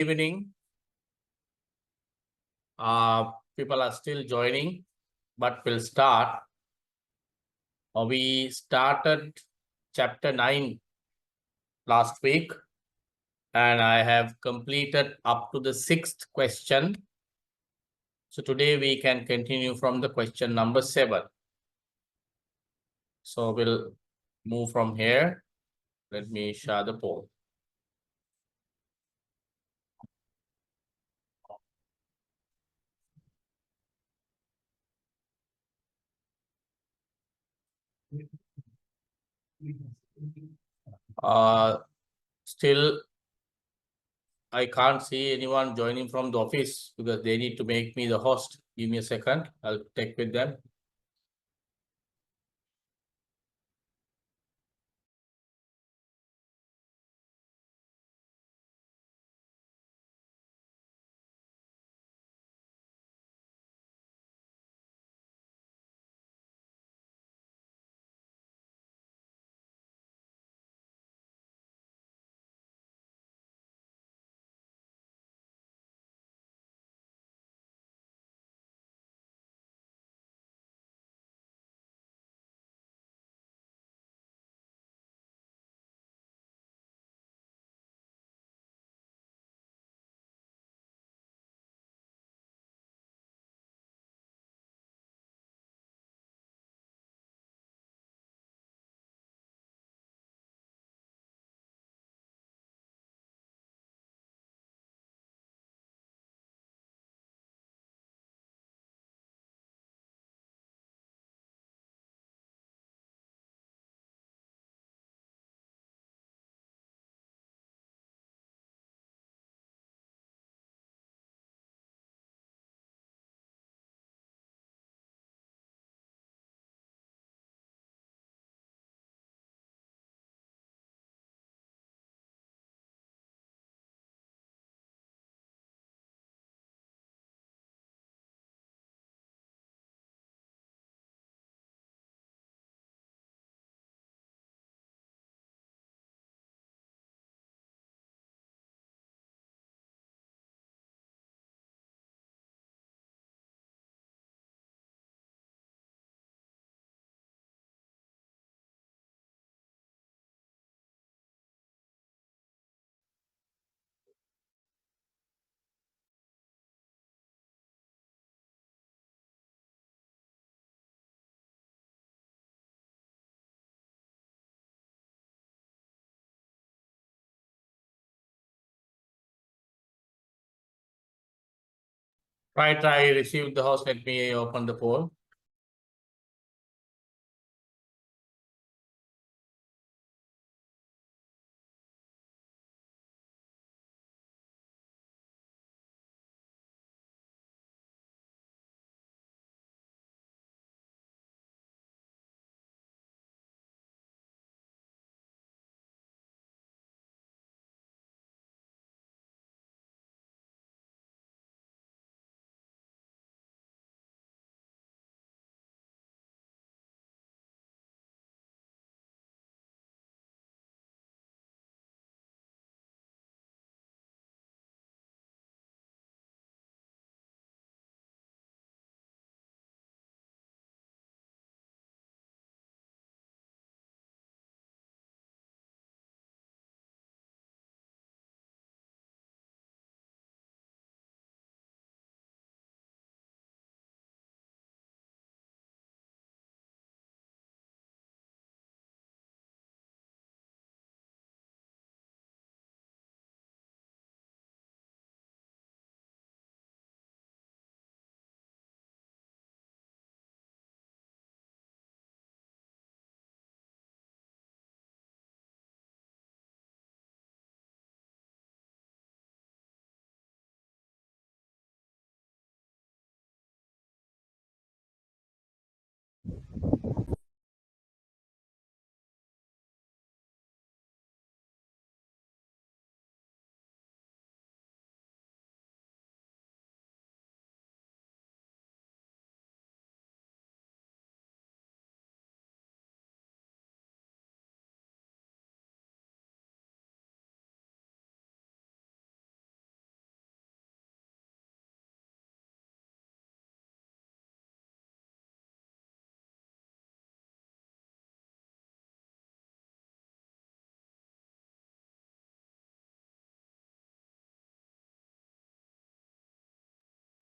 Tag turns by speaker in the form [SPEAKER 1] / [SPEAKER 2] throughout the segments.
[SPEAKER 1] Evening. People are still joining, but we'll start. We started chapter 9 last week, and I have completed up to the 6th question. So today we can continue from the question number 7. So we'll move from here. Let me share the poll. Still, I can't see anyone joining from the office because they need to make me the host. Give me a second. I'll check with them. Right, I received the host. Let me open the poll.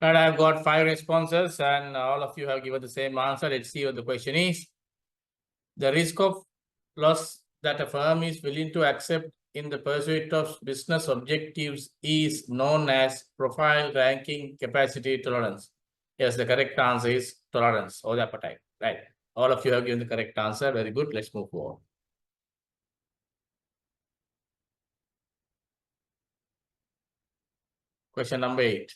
[SPEAKER 1] And I've got 5 responses and all of you have given the same answer. Let's see what the question is. The risk of loss that a firm is willing to accept in the pursuit of business objectives is known as profile ranking capacity tolerance. Yes, the correct answer is tolerance or the appetite. Right. All of you have given the correct answer. Very good. Let's move forward. Question number 8.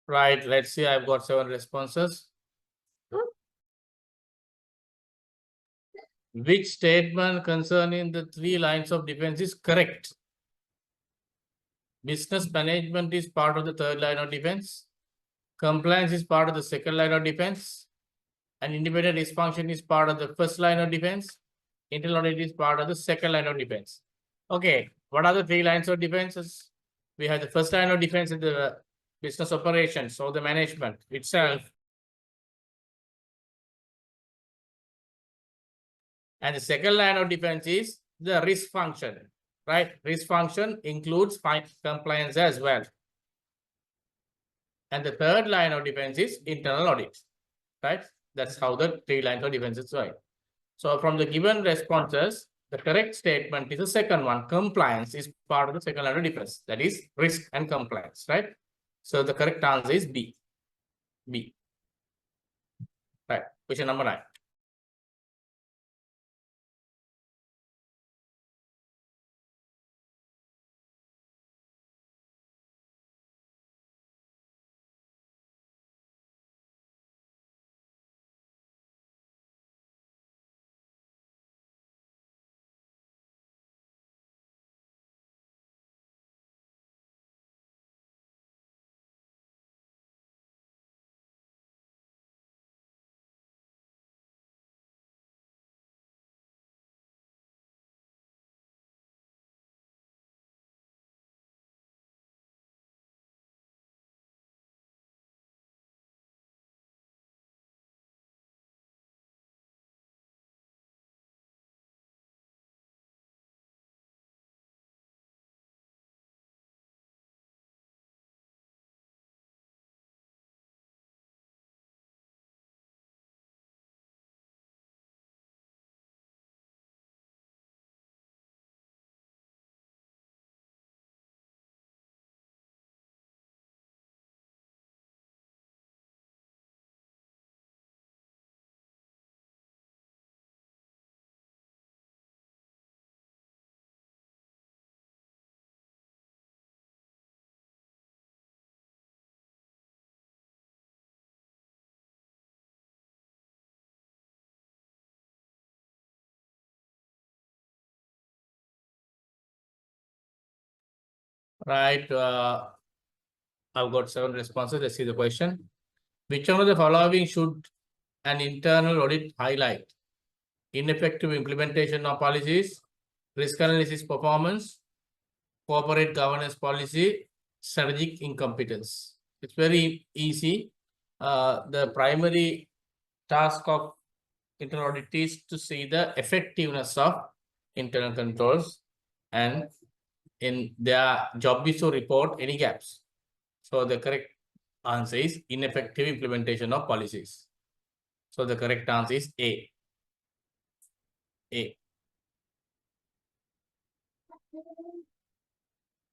[SPEAKER 1] Right. Let's see. I've got 7 responses. Which statement concerning the 3 lines of defense is correct? Business management is part of the 3rd line of defense. Compliance is part of the 2nd line of defense. And independent dysfunction is part of the 1st line of defense. Internal audit is part of the 2nd line of defense. Okay, what are the 3 lines of defenses? We have the 1st line of defense in the business operations or the management itself. And the 2nd line of defense is the risk function, right? Risk function includes compliance as well. And the 3rd line of defense is internal audit, right? That's how the 3 lines of defense is right. So from the given responses, the correct statement is the 2nd one. Compliance is part of the 2nd line of defense. That is risk and compliance, right? So the correct answer is B. B. Right. Question number 9. Right. I've got 7 responses. Let's see the question. Which one of the following should an internal audit highlight? Ineffective implementation of policies, risk analysis performance, corporate governance policy, strategic incompetence. It's very easy. The primary task of internal audit is to see the effectiveness of internal controls, and in their job is to report any gaps. So the correct answer is ineffective implementation of policies. So the correct answer is A. A.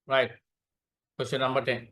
[SPEAKER 1] Right. Question number 10.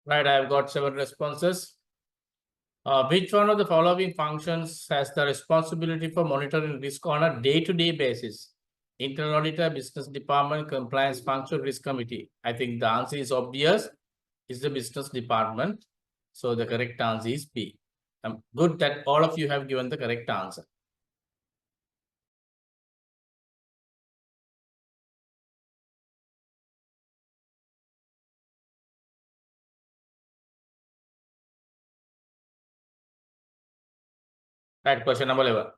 [SPEAKER 1] Right. I've got 7 responses. Which one of the following functions has the responsibility for monitoring risk on a day-to-day basis? Internal auditor, business department, compliance function, risk committee. I think the answer is obvious. It's the business department. So the correct answer is B. I'm good that all of you have given the correct answer. Right, question number 11.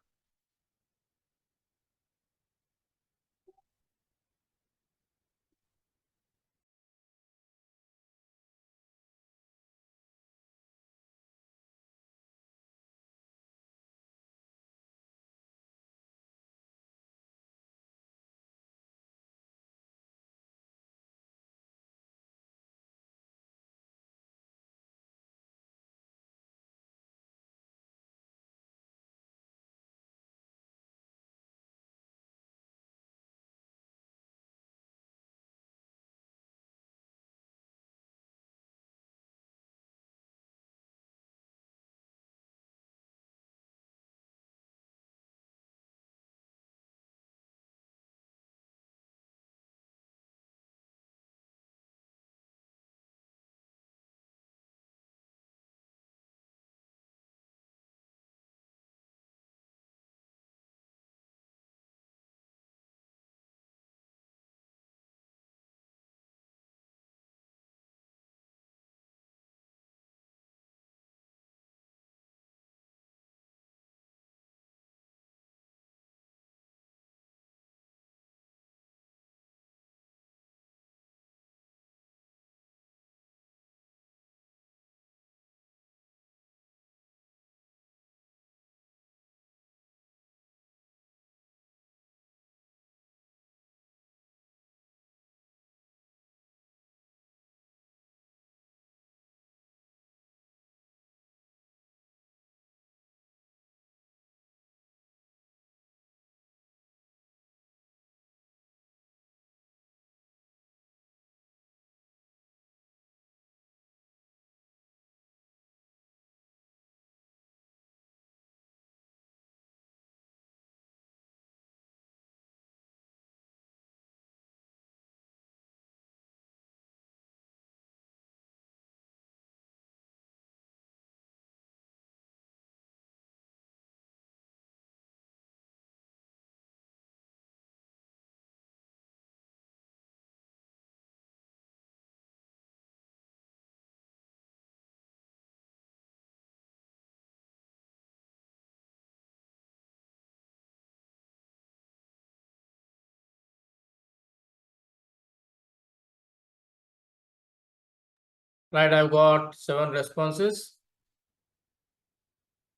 [SPEAKER 1] Right, I've got 7 responses.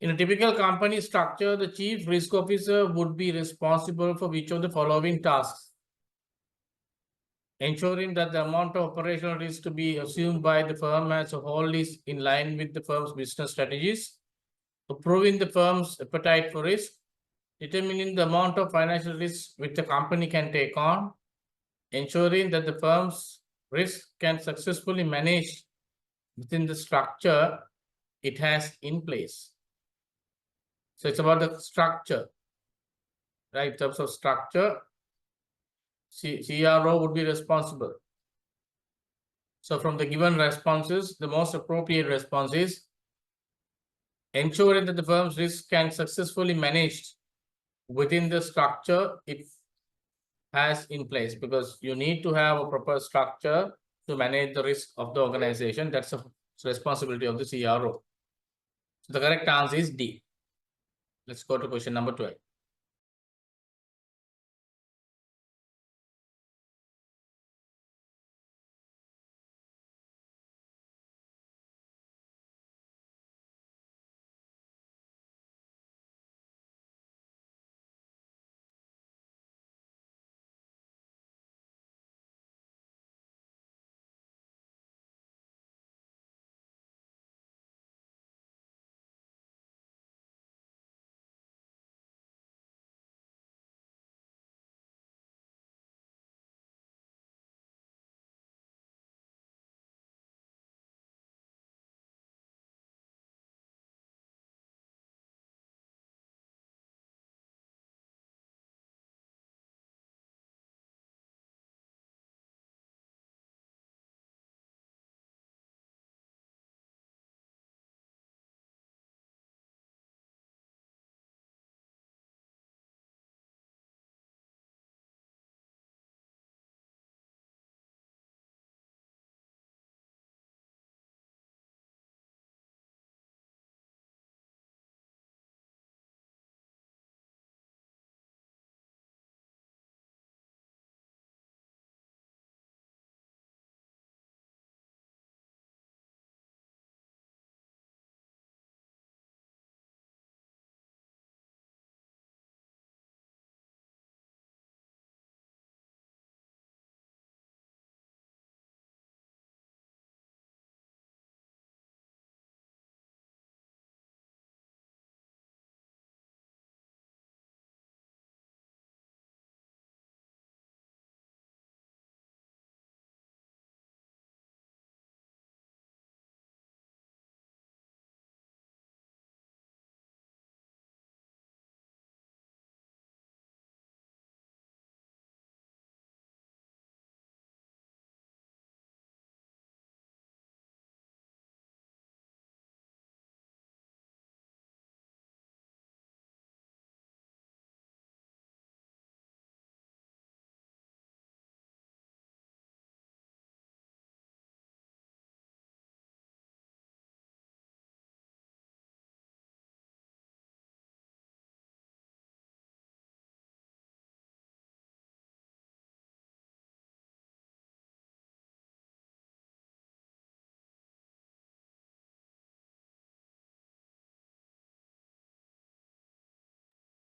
[SPEAKER 1] In a typical company structure, the chief risk officer would be responsible for which of the following tasks? Ensuring that the amount of operational risk to be assumed by the firm as a whole is in line with the firm's business strategies, approving the firm's appetite for risk, determining the amount of financial risk which the company can take on, ensuring that the firm's risk can successfully manage within the structure it has in place. So it's about the structure, right? In terms of structure, CRO would be responsible. So from the given responses, the most appropriate response is ensuring that the firm's risk can successfully managed within the structure it has in place, because you need to have a proper structure to manage the risk of the organization. That's a responsibility of the CRO. So the correct answer is D. Let's go to question number 12.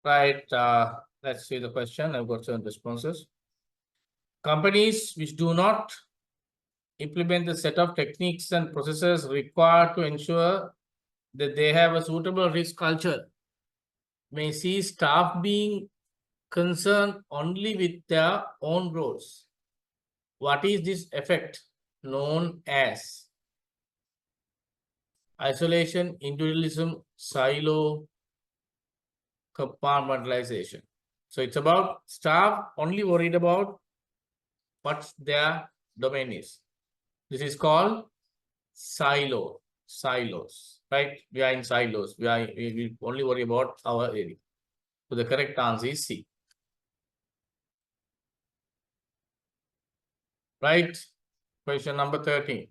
[SPEAKER 1] Right, let's see the question. I've got 7 responses. Companies which do not implement the set of techniques and processes required to ensure that they have a suitable risk culture may see staff being concerned only with their own roles. What is this effect known as? Isolation, individualism, silo, compartmentalization. So it's about staff only worried about what their domain is. This is called silos, right? We are in silos. We only worry about our area. So the correct answer is C. Right? Question number 13.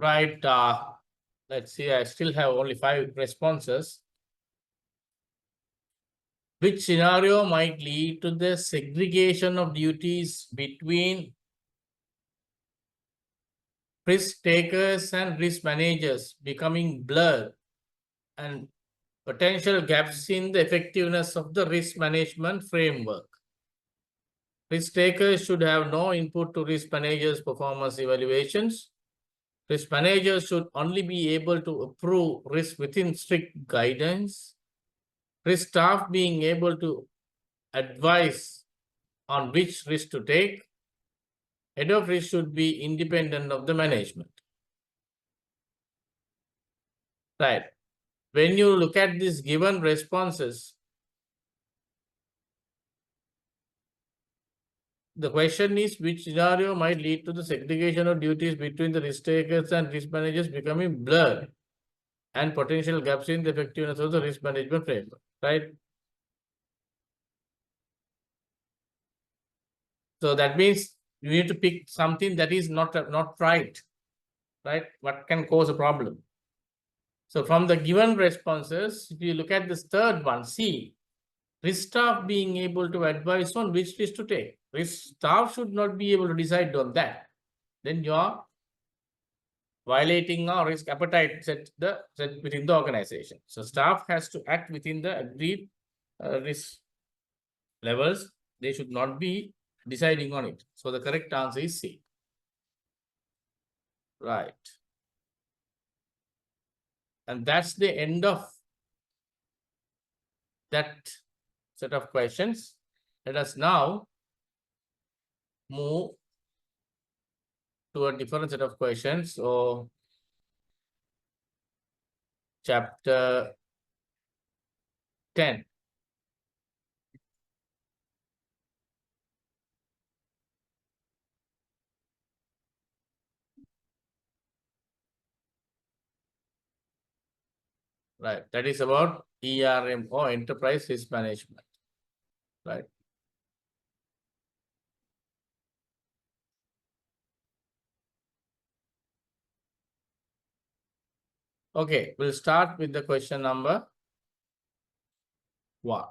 [SPEAKER 1] Right. Let's see. I still have only 5 responses. Which scenario might lead to the segregation of duties between risk takers and risk managers becoming blurred and potential gaps in the effectiveness of the risk management framework? Risk takers should have no input to risk managers' performance evaluations. Risk managers should only be able to approve risk within strict guidance. Risk staff being able to advise on which risk to take. Head of risk should be independent of the management. Right. When you look at these given responses, the question is which scenario might lead to the segregation of duties between the risk takers and risk managers becoming blurred and potential gaps in the effectiveness of the risk management framework, right? So that means you need to pick something that is not right? What can cause a problem? So from the given responses, if you look at this third one, C, risk staff being able to advise on which risk to take. Risk staff should not be able to decide on that. Then you are violating our risk appetite set within the organization. So staff has to act within the agreed risk levels. They should not be deciding on it. So the correct answer is C. Right. And that's the end of that set of questions. Let us now move to a different set of questions. So chapter 10. Right. That is about ERM or enterprise risk management. Right. Okay, we'll start with the question number 1.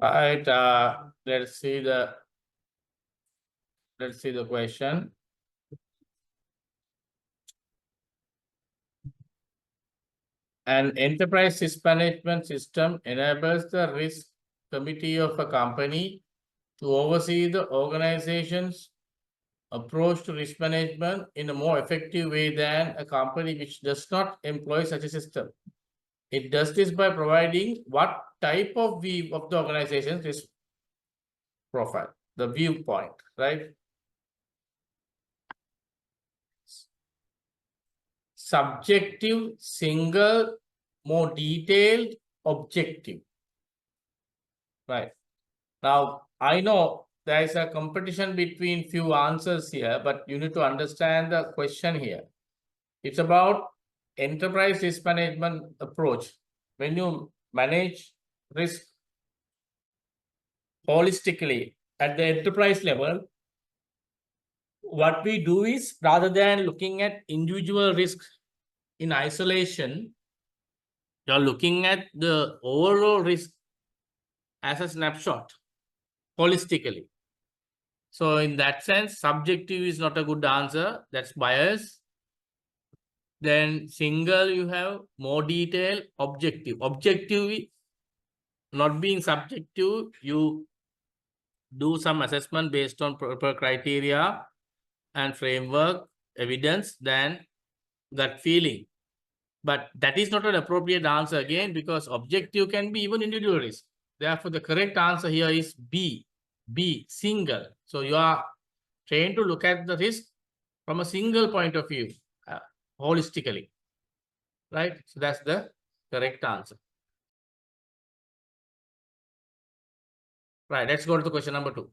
[SPEAKER 1] Right, let's see the question. An enterprise risk management system enables the risk committee of a company to oversee the organization's approach to risk management in a more effective way than a company which does not employ such a system. It does this by providing what type of view of the organization's risk profile, the viewpoint, right? Subjective, single, more detailed, objective. Right. Now, I know there is a competition between few answers here, but you need to understand the question here. It's about enterprise risk management approach. When you manage risk holistically at the enterprise level, what we do is rather than looking at individual risks in isolation, you're looking at the overall risk as a snapshot holistically. So in that sense, subjective is not a good answer. That's bias. Then single, you have more detail, objective. Objective not being subjective, you do some assessment based on proper criteria and framework, evidence, then that feeling. But that is not an appropriate answer again, because objective can be even individual risk. Therefore, the correct answer here is B, single. So you are trained to look at the risk from a single point of view, holistically, right? So that's the correct answer. Right, let's go to the question number 2.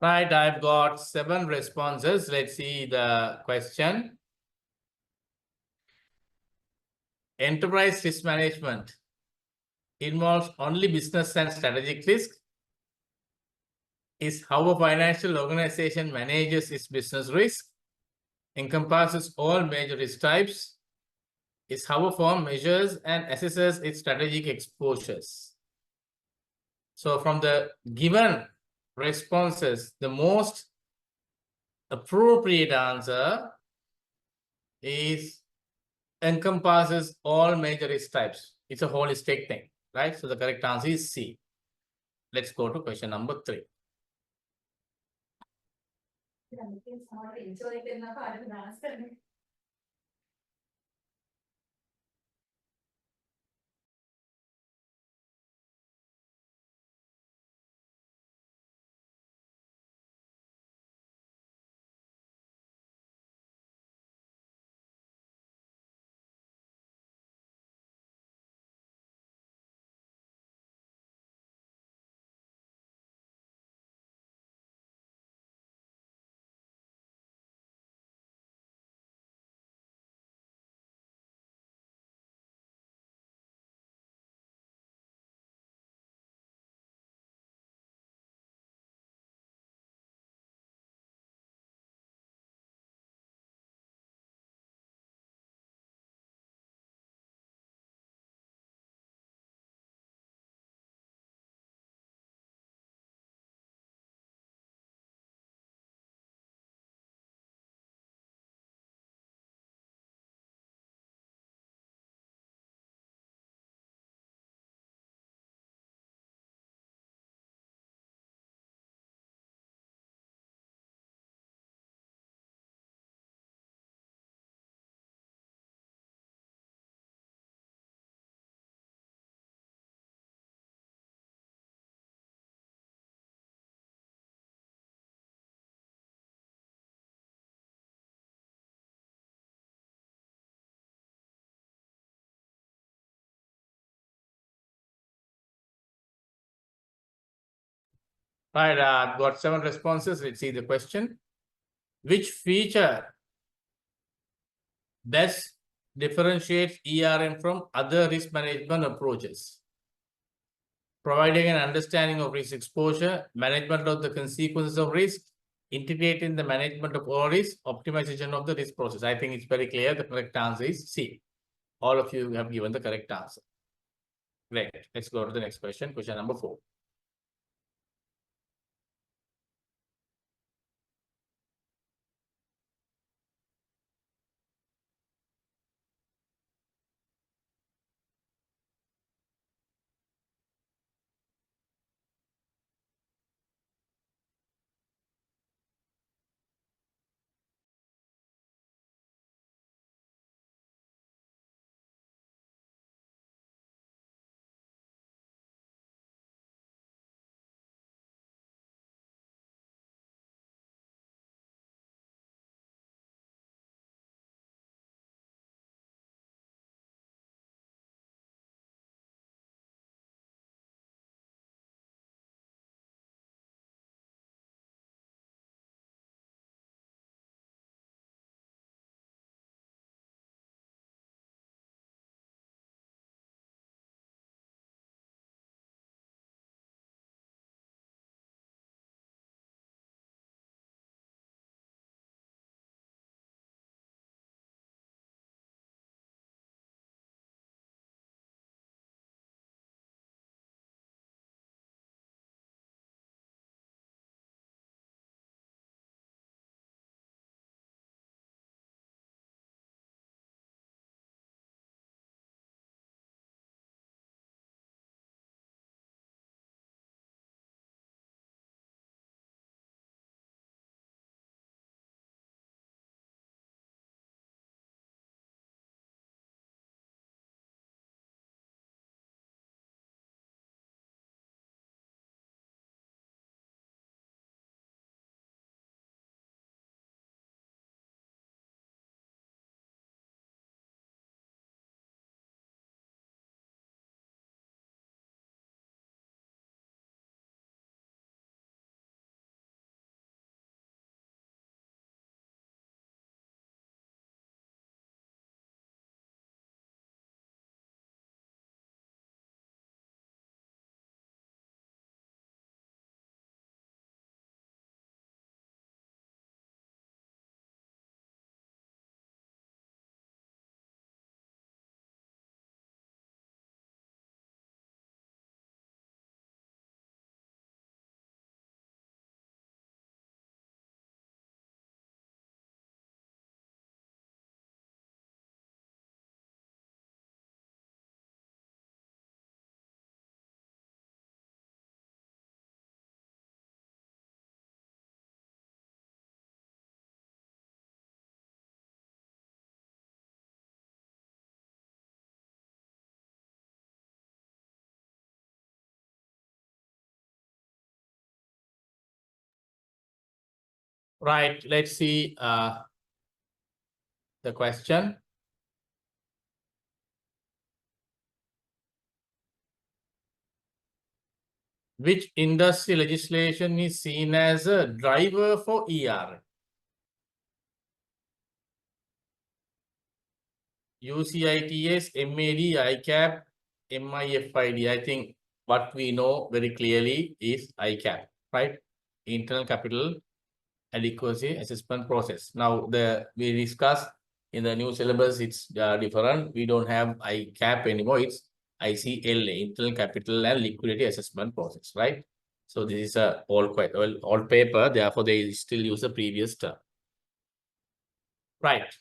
[SPEAKER 1] Right, I've got 7 responses. Let's see the question. Enterprise risk management involves only business and strategic risk. is how a financial organization manages its business risk, encompasses all major risk types, is how a firm measures and assesses its strategic exposures. So from the given responses, the most appropriate answer is encompasses all major risk types. It's a holistic thing, right? So the correct answer is C. Let's go to question number 3. Right, got 7 responses. Let's see the question. Which feature best differentiates ERM from other risk management approaches? Providing an understanding of risk exposure, management of the consequences of risk, integrating the management of all risk, optimization of the risk process. I think it's very clear. The correct answer is C. All of you have given the correct answer. Great. Let's go to the next question. Question number 4. Right, let's see the question. Which industry legislation is seen as a driver for ER? UCITS, MAD, ICAP, MIFID. I think what we know very clearly is ICAP, right? Internal Capital Adequacy Assessment Process. Now, we discussed in the new syllabus, it's different. We don't have ICAP anymore. It's ICLA, Internal Capital and Liquidity Assessment Process, right? So this is a old paper. Therefore, they still use the previous term. Right.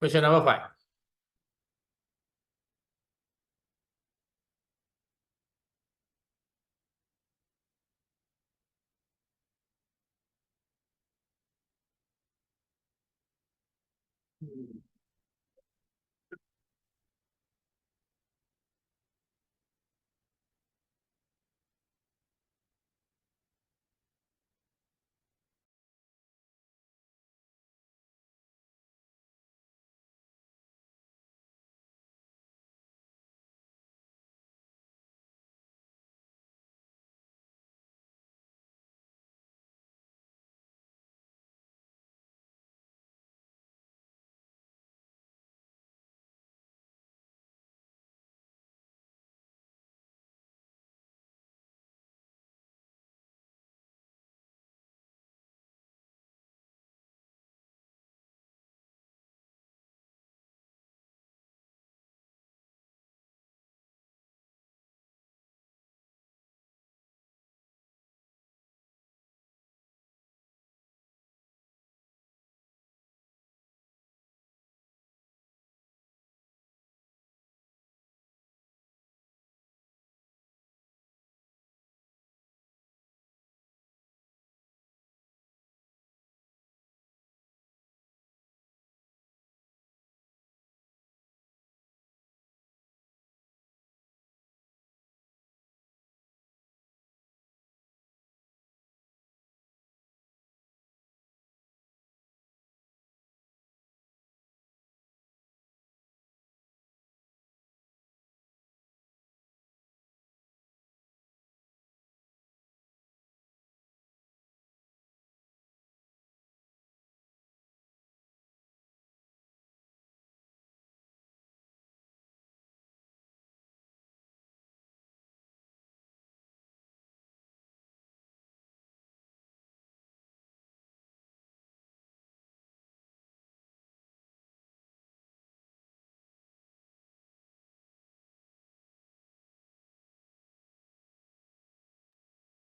[SPEAKER 1] Question number 5.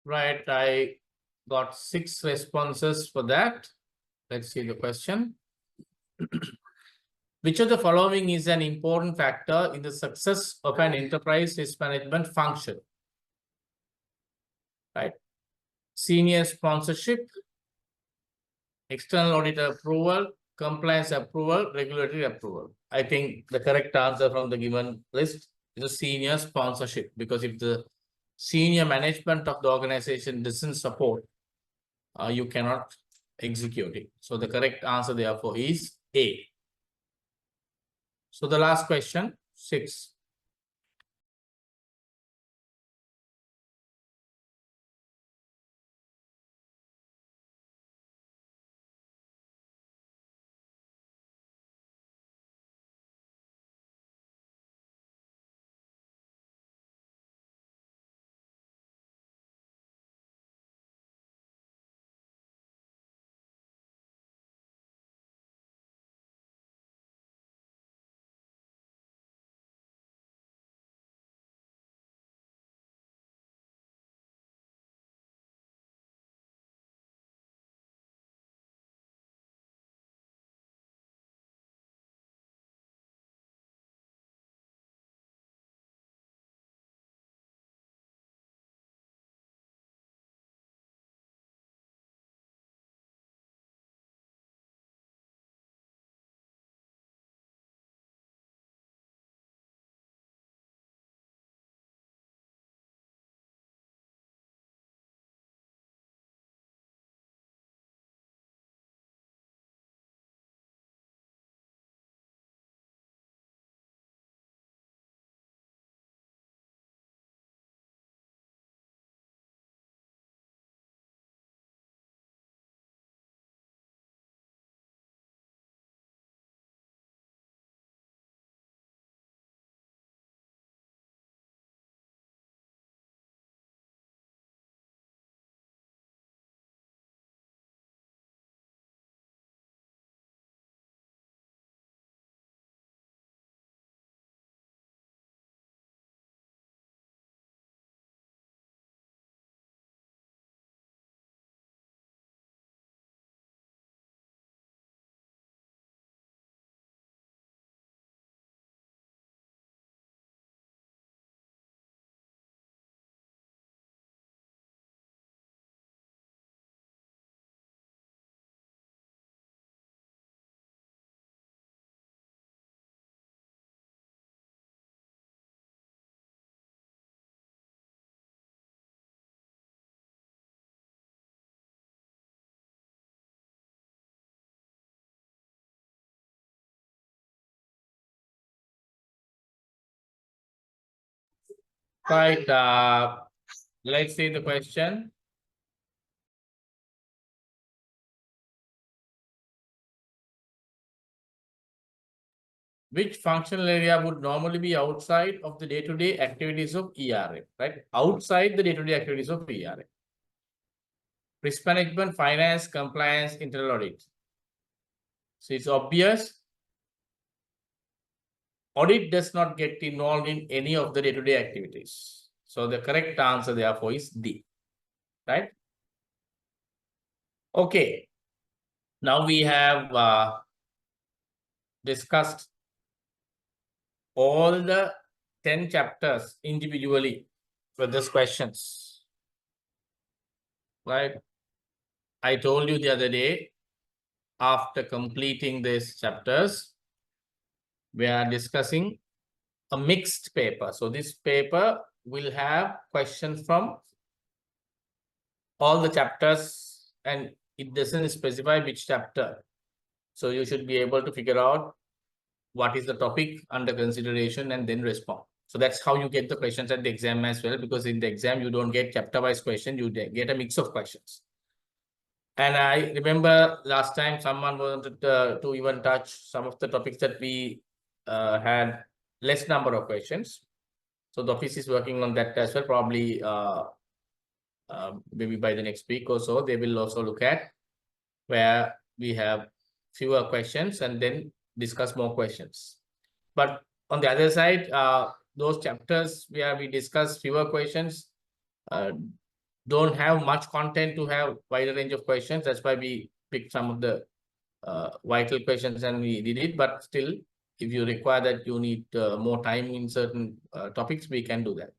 [SPEAKER 1] Right, I got 6 responses for that. Let's see the question. Which of the following is an important factor in the success of an enterprise risk management function? Right. Senior sponsorship, external auditor approval, compliance approval, regulatory approval. I think the correct answer from the given list is a senior sponsorship, because if the senior management of the organization doesn't support, you cannot execute it. So the correct answer therefore is A. So the last question, 6. Right. Let's see the question. Which functional area would normally be outside of the day-to-day activities of ERA, right? Outside the day-to-day activities of ERA. Risk management, finance, compliance, internal audit. So it's obvious. Audit does not get involved in any of the day-to-day activities. So the correct answer therefore is D, right? Okay. Now we have discussed all the 10 chapters individually for these questions, right? I told you the other day, after completing these chapters, we are discussing a mixed paper. So this paper will have questions from all the chapters and it doesn't specify which chapter. So you should be able to figure out what is the topic under consideration and then respond. So that's how you get the questions at the exam as well, because in the exam, you don't get chapter-wise question, you get a mix of questions. And I remember last time someone wanted to even touch some of the topics that we had less number of questions. So the office is working on that as well, probably maybe by the next week or so, they will also look at where we have fewer questions and then discuss more questions. But on the other side, those chapters where we discuss fewer questions don't have much content to have wider range of questions. That's why we picked some of the vital questions and we did it. But still, if you require that you need more time in certain topics, we can do that.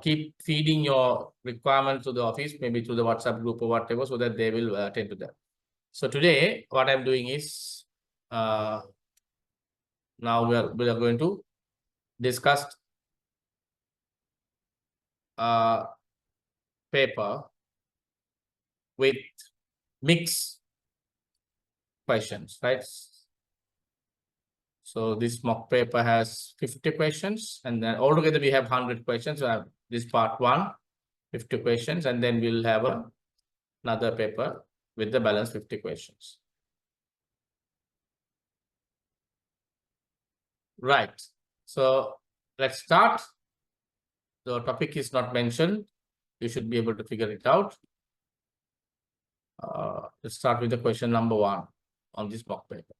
[SPEAKER 1] Keep feeding your requirements to the office, maybe to the WhatsApp group or whatever, so that they will attend to that. So today, what I'm doing is, now we are going to discuss paper with mixed questions, right? So this mock paper has 50 questions, and then altogether we have 100 questions. So I have this part 1, 50 questions, and then we'll have another paper with the balance 50 questions. Right. So let's start. The topic is not mentioned. You should be able to figure it out. Let's start with the question number 1 on this mock paper.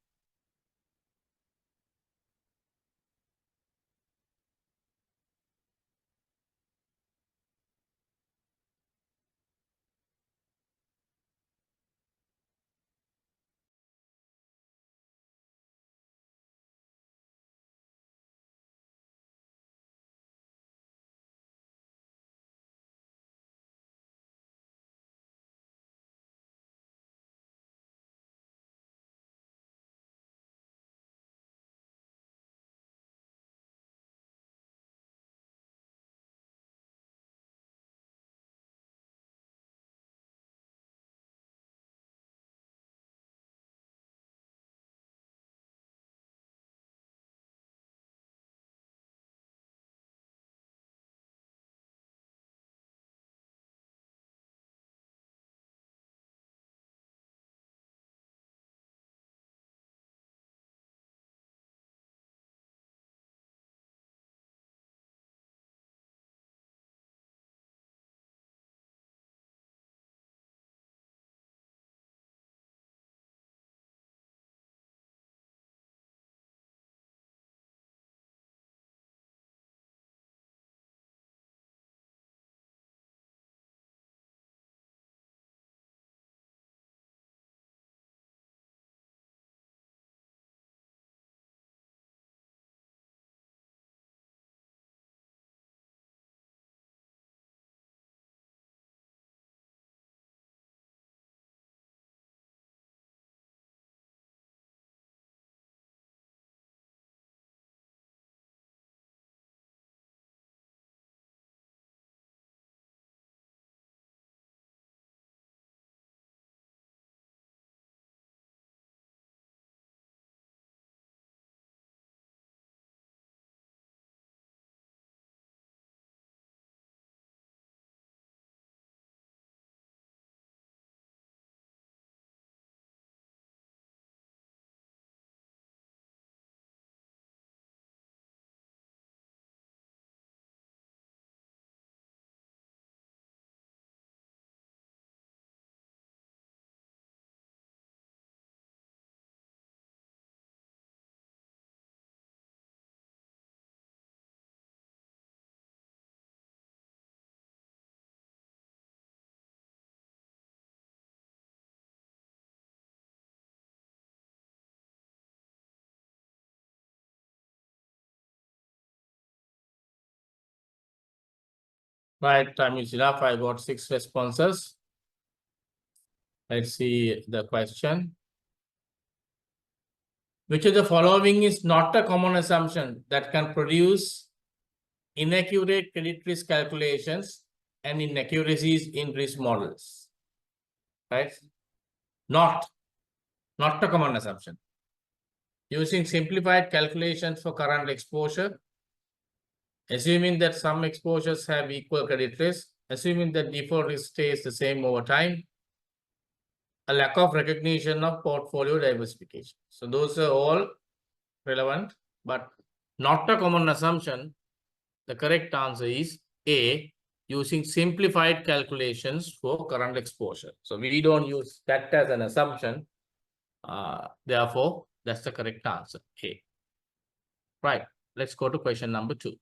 [SPEAKER 1] Right, time is enough. I got 6 responses. Let's see the question. Which of the following is not a common assumption that can produce inaccurate credit risk calculations and inaccuracies in risk models? Right? Not a common assumption. Using simplified calculations for current exposure, assuming that some exposures have equal credit risk, assuming that default risk stays the same over time, a lack of recognition of portfolio diversification. So those are all relevant, but not a common assumption. The correct answer is A, using simplified calculations for current exposure. So we don't use that as an assumption. Therefore, that's the correct answer, A. Right, let's go to question number 2.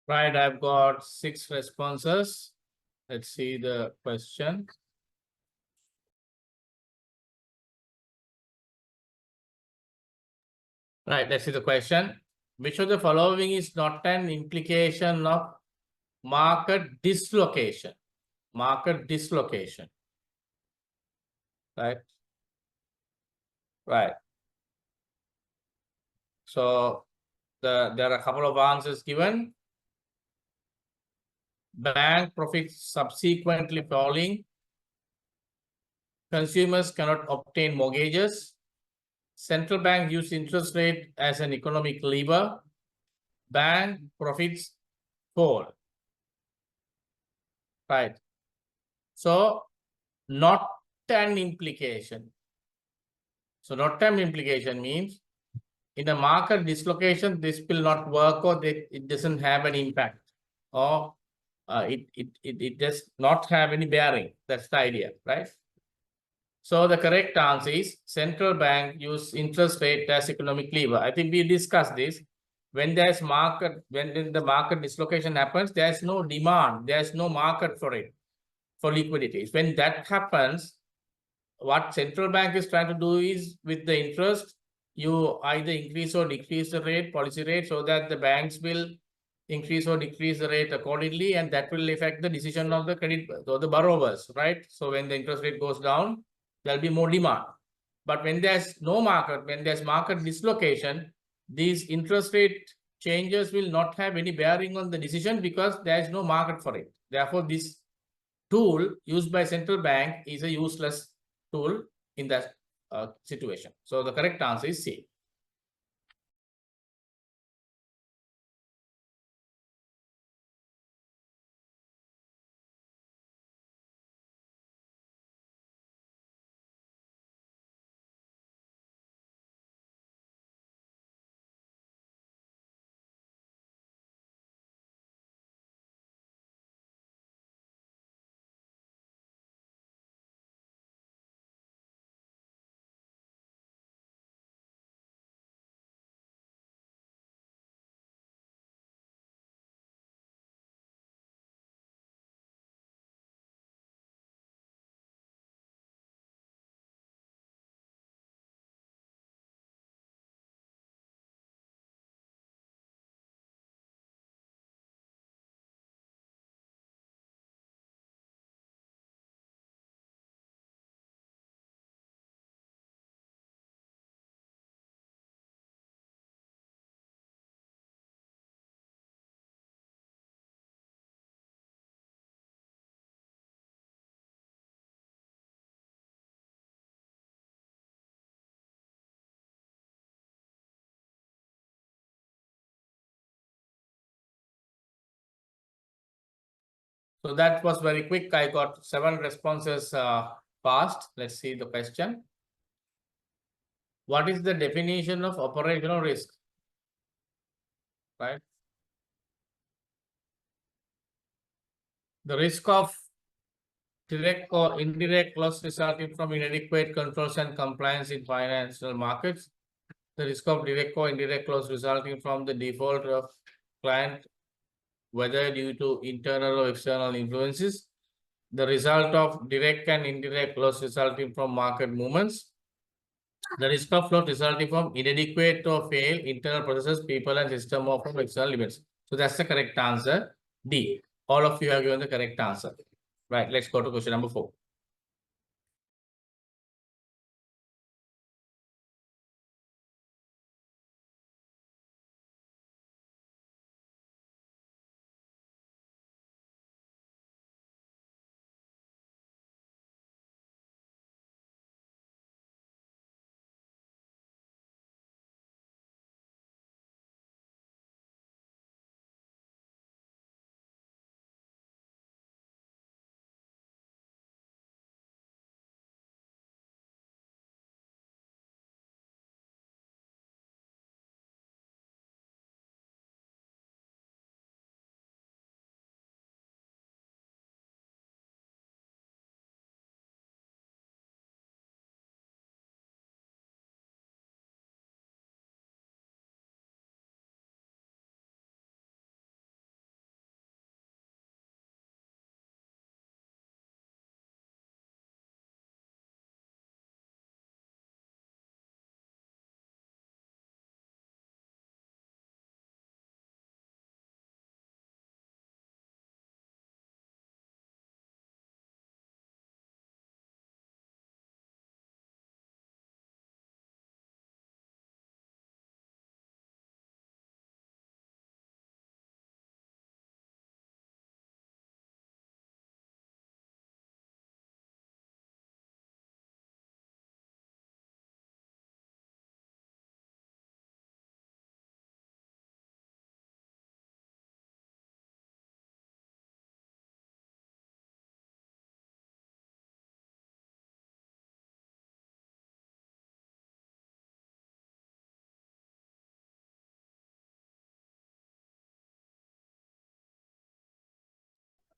[SPEAKER 1] Right, I've got 6 responses. Let's see the question. Right, let's see the question. Which of the following is not an implication of market dislocation? Market dislocation. Right? Right. So there are a couple of answers given. Bank profits subsequently falling. Consumers cannot obtain mortgages. Central bank use interest rate as an economic lever. Bank profits fall. Right. So not an implication. So not an implication means in a market dislocation, this will not work or it doesn't have an impact or it does not have any bearing. That's the idea, right? So the correct answer is central bank use interest rate as economic lever. I think we discussed this. when there's market, when the market dislocation happens, there's no demand, there's no market for it, for liquidities. When that happens, what central bank is trying to do is with the interest, you either increase or decrease the rate, policy rate, so that the banks will increase or decrease the rate accordingly, and that will affect the decision of the credit or the borrowers, right? So when the interest rate goes down, there'll be more demand. But when there's no market, when there's market dislocation, these interest rate changes will not have any bearing on the decision because there is no market for it. Therefore, this tool used by central bank is a useless tool in that situation. So the correct answer is C. So that was very quick. I got 7 responses fast. Let's see the question. What is the definition of operational risk? Right. The risk of direct or indirect loss resulting from inadequate controls and compliance in financial markets. The risk of direct or indirect loss resulting from the default of client, whether due to internal or external influences. The result of direct and indirect loss resulting from market movements. The risk of loss resulting from inadequate or failed internal processes, people, and system, or from external events. So that's the correct answer. D. All of you have given the correct answer. Right. Let's go to question number 4.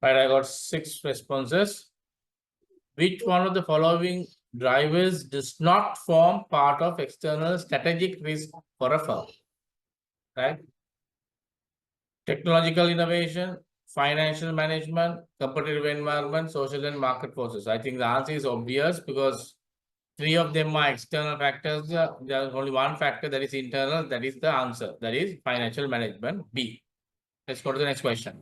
[SPEAKER 1] Right, I got 6 responses. Which one of the following drivers does not form part of external strategic risk for a firm? Right? Technological innovation, financial management, competitive environment, social and market forces. I think the answer is obvious because three of them are external factors. There is only one factor that is internal. That is the answer. That is financial management, B. Let's go to the next question.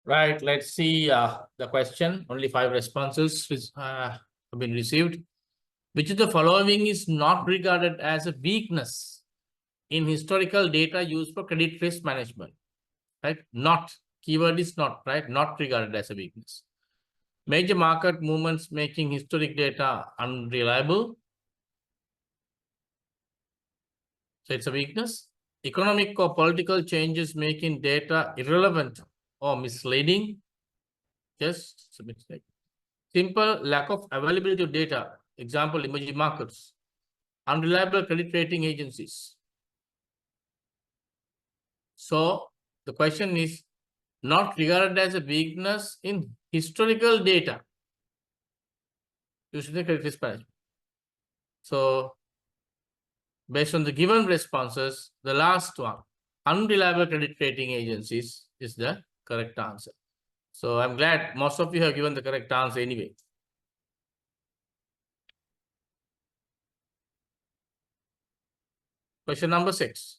[SPEAKER 1] Right, let's see the question. Only 5 responses have been received. Which of the following is not regarded as a weakness in historical data used for credit risk management? Right? Not. Keyword is not, right? Not regarded as a weakness. Major market movements making historic data unreliable. So it's a weakness. Economic or political changes making data irrelevant or misleading. Yes, it's a mistake. Simple lack of availability of data. Example, emerging markets. Unreliable credit rating agencies. So the question is not regarded as a weakness in historical data using the credit risk management. So based on the given responses, the last one, unreliable credit rating agencies, is the correct answer. So I'm glad most of you have given the correct answer anyway. Question number 6.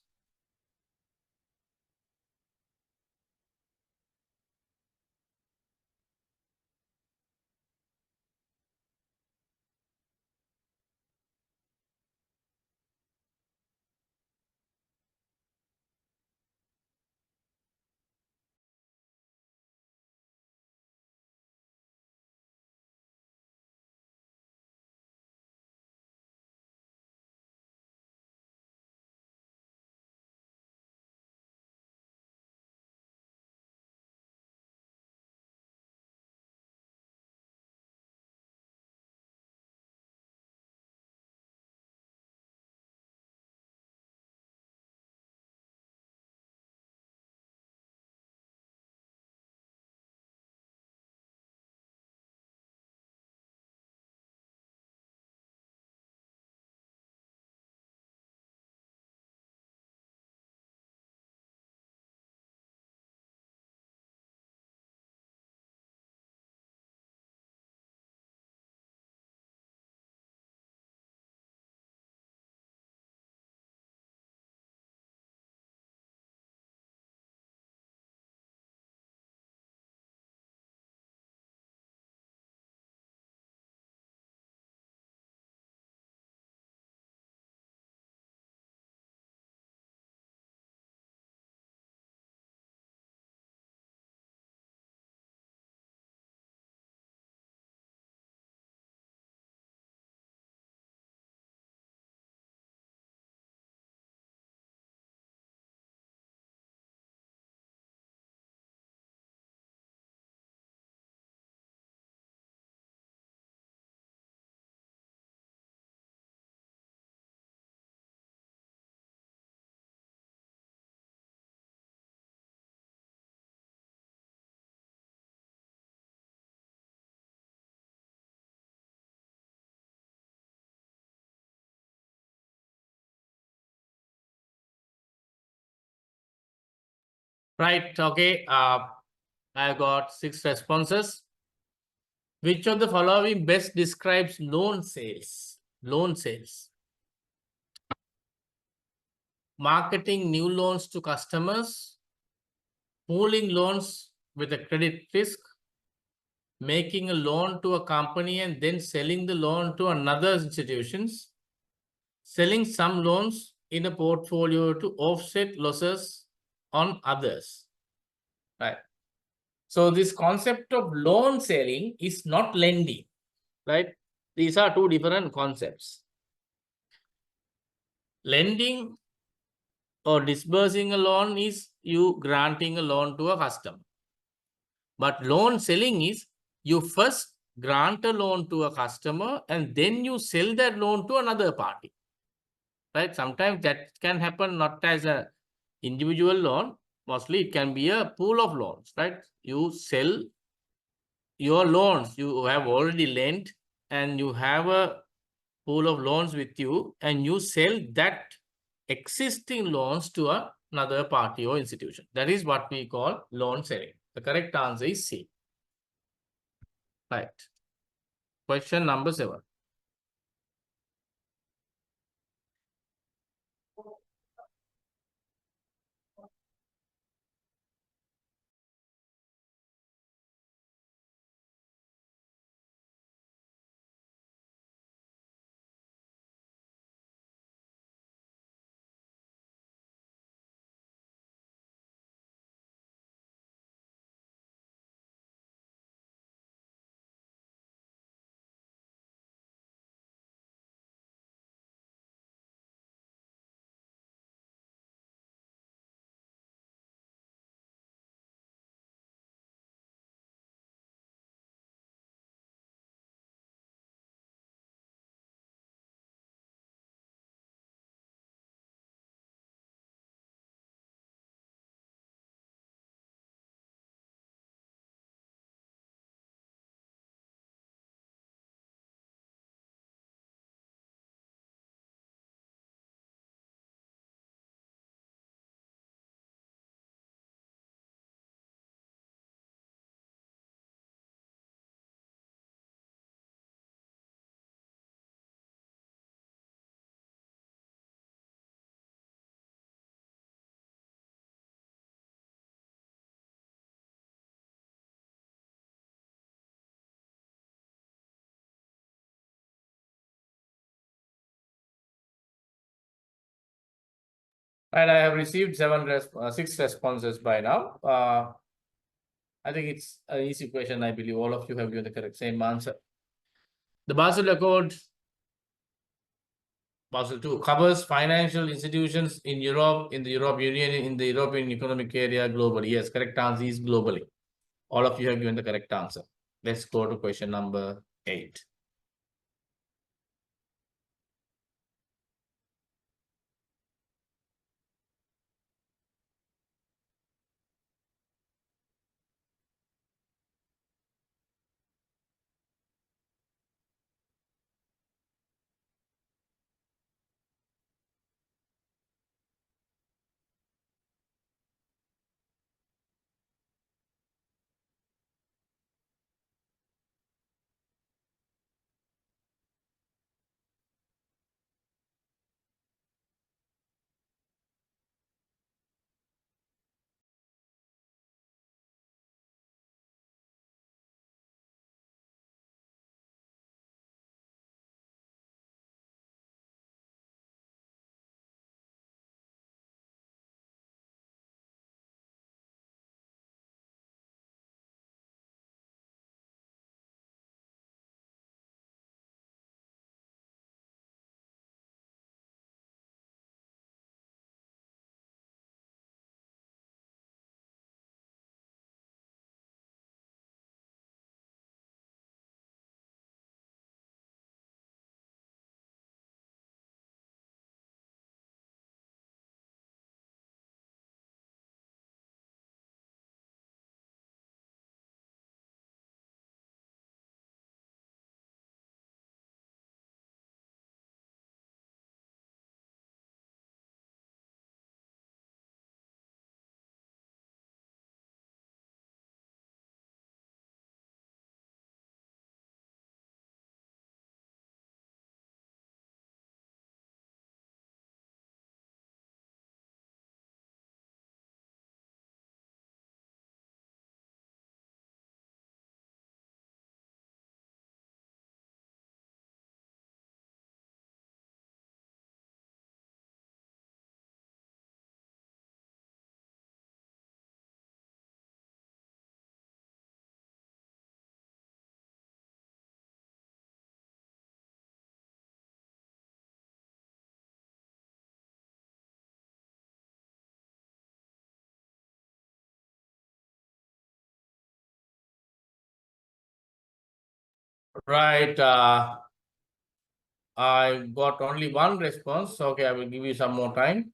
[SPEAKER 1] Right, okay. I got 6 responses. Which of the following best describes loan sales? Loan sales. Marketing new loans to customers, pooling loans with a credit risk, making a loan to a company and then selling the loan to another institutions, selling some loans in a portfolio to offset losses on others. Right. So this concept of loan selling is not lending, right? These are two different concepts. Lending or disbursing a loan is you granting a loan to a customer. But loan selling is you first grant a loan to a customer and then you sell that loan to another party. Right? Sometimes that can happen not as a individual loan. Mostly it can be a pool of loans, right? You sell your loans you have already lent and you have a pool of loans with you and you sell that existing loans to another party or institution. That is what we call loan selling. The correct answer is C. Right. Question number 7. And I have received 6 responses by now. I think it's an easy question. I believe all of you have given the correct same answer. The Basel Accord, Basel II, covers financial institutions in Europe, in the European Union, in the European Economic Area, globally. Yes, correct answer is globally. All of you have given the correct answer. Let's go to question number 8. Right. I got only one response. Okay, I will give you some more time.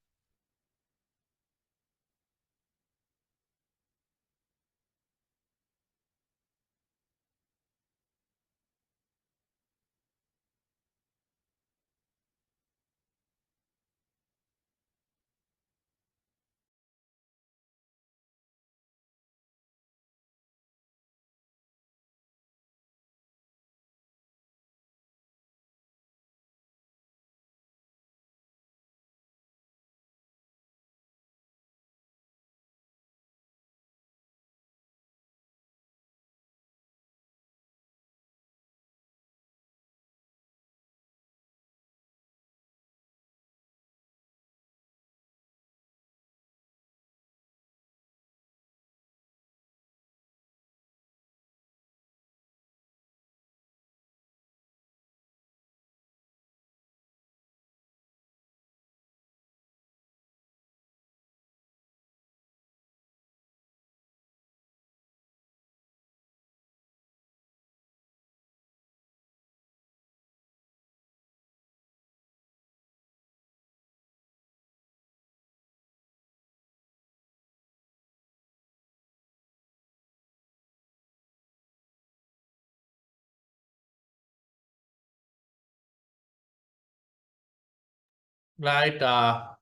[SPEAKER 1] Right. Got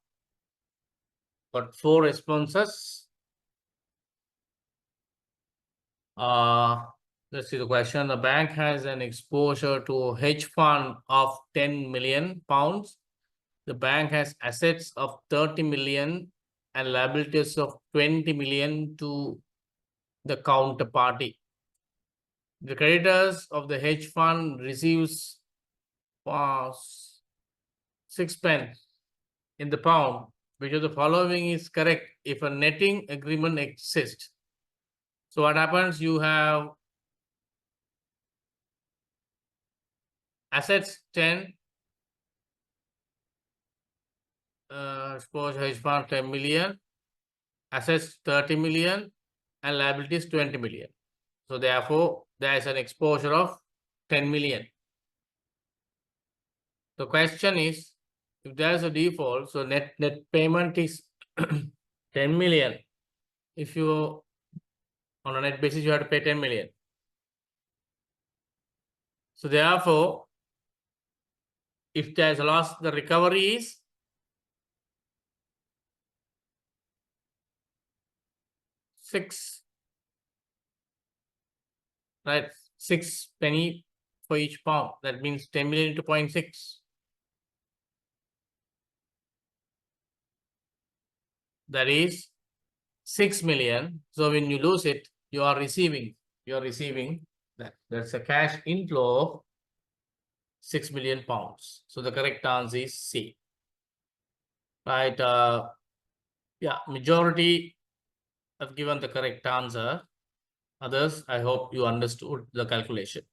[SPEAKER 1] four responses. Let's see the question. The bank has an exposure to a hedge fund of 10 million pounds. The bank has assets of 30 million and liabilities of 20 million to the counterparty. The creditors of the hedge fund receives 6 pence in the pound. Which of the following is correct if a netting agreement exists? So what happens? You have assets 10, suppose hedge fund 10 million, assets 30 million, and liabilities 20 million. So therefore, there is an exposure of 10 million. The question is, if there is a default, so net payment is 10 million. If you, on a net basis, you have to pay 10 million. So therefore, if there is a loss, the recovery is 6, right? 6 penny for each pound. That means 10 million into 0.6. That is 6 million. So when you lose it, you are receiving that. That's a cash inflow of 6 million pounds. So the correct answer is C. Right. Yeah, majority have given the correct answer. Others, I hope you understood the calculation.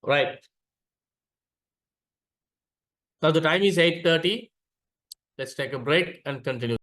[SPEAKER 1] Right. Now the time is 8:30. Let's take a break and continue.